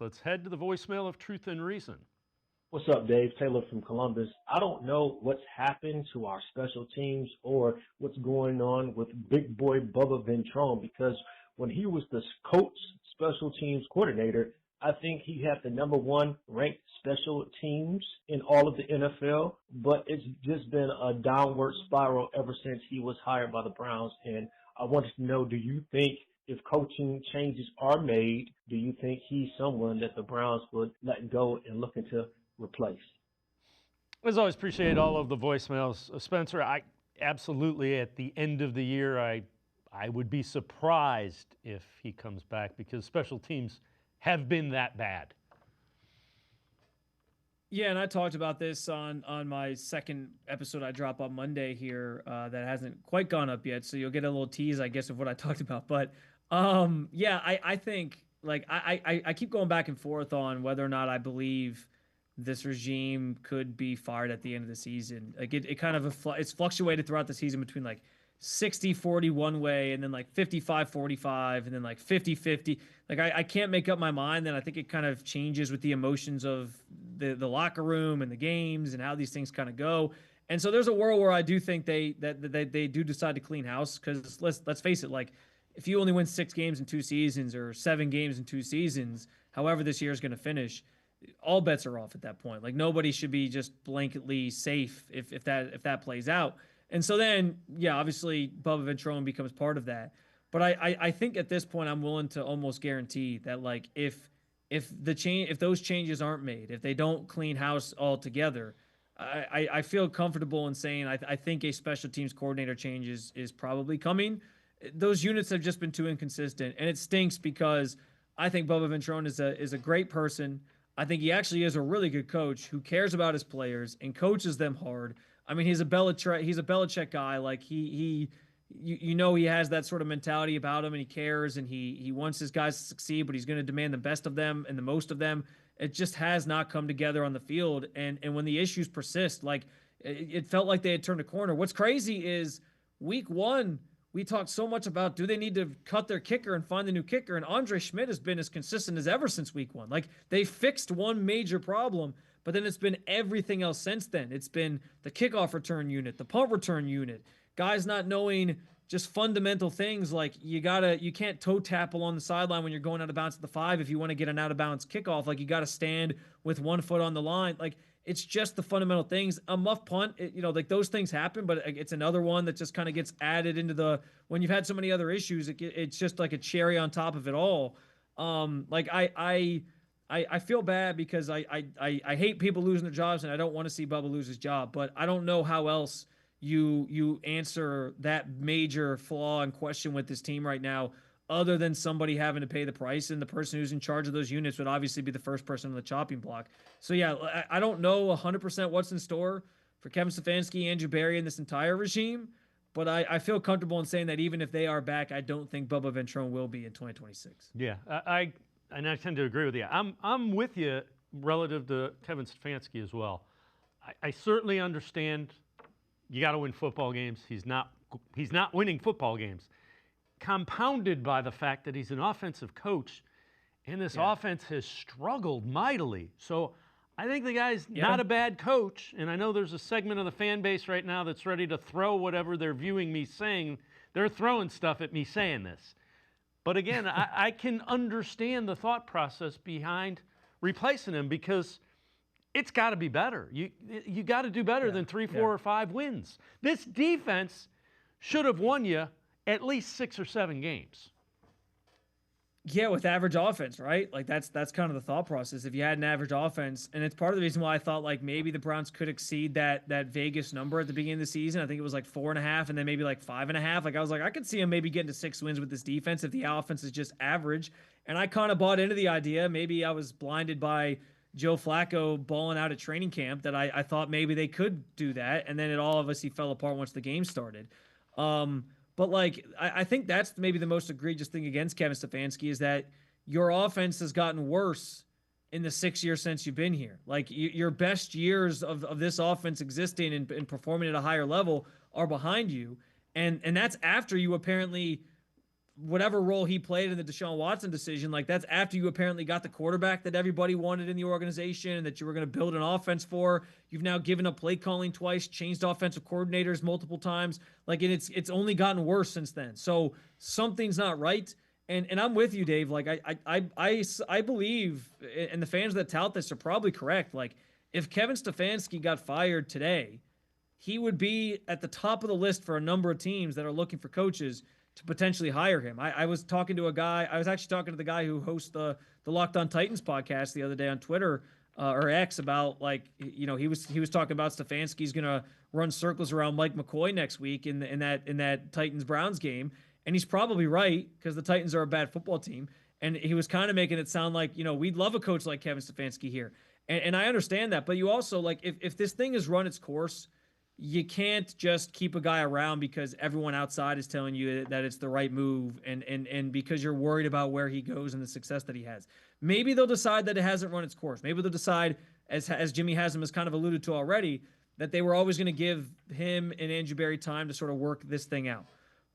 Let's head to the voicemail of Truth and Reason. What's up, Dave? Taylor from Columbus. I don't know what's happened to our special teams or what's going on with big boy Bubba Ventrone, because when he was the coach special teams coordinator, I think he had the number one ranked special teams in all of the NFL, but it's just been a downward spiral ever since he was hired by the Browns. And I wanted to know, do you think if coaching changes are made, do you think he's someone that the Browns would let go and look into replace? As always, appreciate all of the voicemails. Spencer, I absolutely, at the end of the year, I would be surprised if he comes back because special teams have been that bad. Yeah, and I talked about this on my second episode I drop on Monday here that hasn't quite gone up yet, so you'll get a little tease, I guess, of what I talked about. But yeah, I think, like, I keep going back and forth on whether or not I believe this regime could be fired at the end of the season. Like it kind of it's fluctuated throughout the season between like 60-40 one way and then like 55-45 and then like 50-50. Like I can't make up my mind. Then I think it kind of changes with the emotions of the locker room and the games and how these things kind of go. And so there's a world where I do think they do decide to clean house, because let's face it, like if you only win 6 games in 2 seasons or 7 games in 2 seasons, however this year is going to finish, all bets are off at that point. Like nobody should be just blanketly safe if that plays out. And so then, yeah, obviously Bubba Ventrone becomes part of that. But I think at this point I'm willing to almost guarantee that, like, if those changes aren't made, if they don't clean house altogether, I feel comfortable in saying I think a special teams coordinator change is probably coming. Those units have just been too inconsistent, and it stinks because I think Bubba Ventrone is a great person. I think he actually is a really good coach who cares about his players and coaches them hard. I mean, he's a Belichick guy. Like he has that sort of mentality about him, and he cares, and he wants his guys to succeed, but he's going to demand the best of them and the most of them. It just has not come together on the field. And when the issues persist, like it felt like they had turned a corner. What's crazy is week 1, we talked so much about, do they need to cut their kicker and find a new kicker? And Andre Schmidt has been as consistent as ever since week 1. Like, they fixed one major problem, but then it's been everything else since then. It's been the kickoff return unit, the punt return unit, guys not knowing just fundamental things like you can't toe tap along the sideline when you're going out of bounds at the 5 if you want to get an out of bounds kickoff. Like, you got to stand with 1 foot on the line. Like, it's just the fundamental things. A muff punt, like those things happen, but it's another one that just kind of gets added into when you've had so many other issues, it's just like a cherry on top of it all. Like I feel bad because I hate people losing their jobs, and I don't want to see Bubba lose his job, but I don't know how else you answer that major flaw and question with this team right now, other than somebody having to pay the price, and the person who's in charge of those units would obviously be the first person on the chopping block. So yeah, I don't know 100% what's in store for Kevin Stefanski, Andrew Berry, and this entire regime, but I feel comfortable in saying that even if they are back, I don't think Bubba Ventrone will be in 2026. Yeah, I tend to agree with you. I'm with you relative to Kevin Stefanski as well. I certainly understand you got to win football games. He's not winning football games, compounded by the fact that he's an offensive coach, and this offense has struggled mightily. So I think the guy's not a bad coach, and I know there's a segment of the fan base right now that's ready to throw whatever they're viewing me saying. They're throwing stuff at me saying this. But again, I can understand the thought process behind replacing him, because it's got to be better. You got to do better than 3, 4, or 5 wins. This defense should have won you at least 6 or 7 games. Yeah, with average offense, right? Like that's kind of the thought process. If you had an average offense, and it's part of the reason why I thought like maybe the Browns could exceed that Vegas number at the beginning of the season. I think it was like 4.5, and then maybe like 5.5. Like I was like, I could see them maybe getting to 6 wins with this defense if the offense is just average. And I kind of bought into the idea. Maybe I was blinded by Joe Flacco balling out at training camp that I thought maybe they could do that, and then it all obviously fell apart once the game started. But like I think that's maybe the most egregious thing against Kevin Stefanski, is that your offense has gotten worse in the 6 years since you've been here. Like your best years of this offense existing and performing at a higher level are behind you, and that's after you apparently whatever role he played in the Deshaun Watson decision, like that's after you apparently got the quarterback that everybody wanted in the organization and that you were going to build an offense for. You've now given up play calling twice, changed offensive coordinators multiple times. Like, and it's only gotten worse since then. So something's not right. And I'm with you, Dave. Like I believe, and the fans that tout this are probably correct. Like, if Kevin Stefanski got fired today, he would be at the top of the list for a number of teams that are looking for coaches to potentially hire him. I was talking to a guy. I was actually talking to the guy who hosts the Locked On Titans podcast the other day on Twitter or X about, like, you know, he was talking about Stefanski's gonna run circles around Mike McCoy next week in that Titans Browns game, and he's probably right because the Titans are a bad football team. And he was kind of making it sound like, you know, we'd love a coach like Kevin Stefanski here, and I understand that. But you also, like, if this thing has run its course, you can't just keep a guy around because everyone outside is telling you that it's the right move and because you're worried about where he goes and the success that he has. Maybe they'll decide that it hasn't run its course. Maybe they'll decide, as Jimmy Haslam has kind of alluded to already, that they were always going to give him and Andrew Berry time to sort of work this thing out.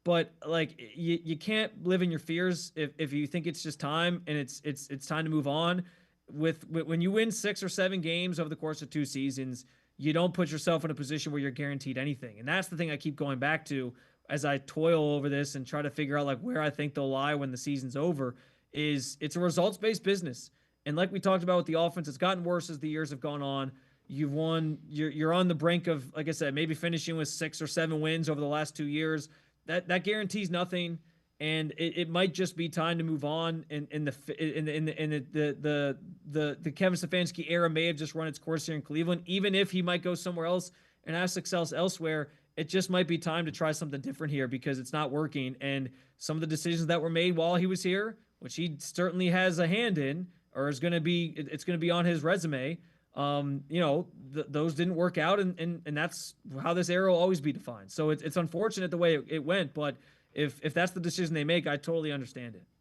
But, like, you can't live in your fears if you think it's just time and it's time to move on. When you win 6 or 7 games over the course of 2 seasons, you don't put yourself in a position where you're guaranteed anything. And that's the thing I keep going back to as I toil over this and try to figure out, like, where I think they'll lie when the season's over, is it's a results-based business. And like we talked about with the offense, it's gotten worse as the years have gone on. You've won, you're on the brink of, like I said, maybe finishing with 6 or 7 wins over the last 2 years. That guarantees nothing. And it might just be time to move on. The Kevin Stefanski era may have just run its course here in Cleveland. Even if he might go somewhere else and have success elsewhere, it just might be time to try something different here because it's not working. And some of the decisions that were made while he was here, which he certainly has a hand in, or it's going to be on his resume. Those didn't work out, and that's how this era will always be defined. So it's unfortunate the way it went, but if that's the decision they make, I totally understand it.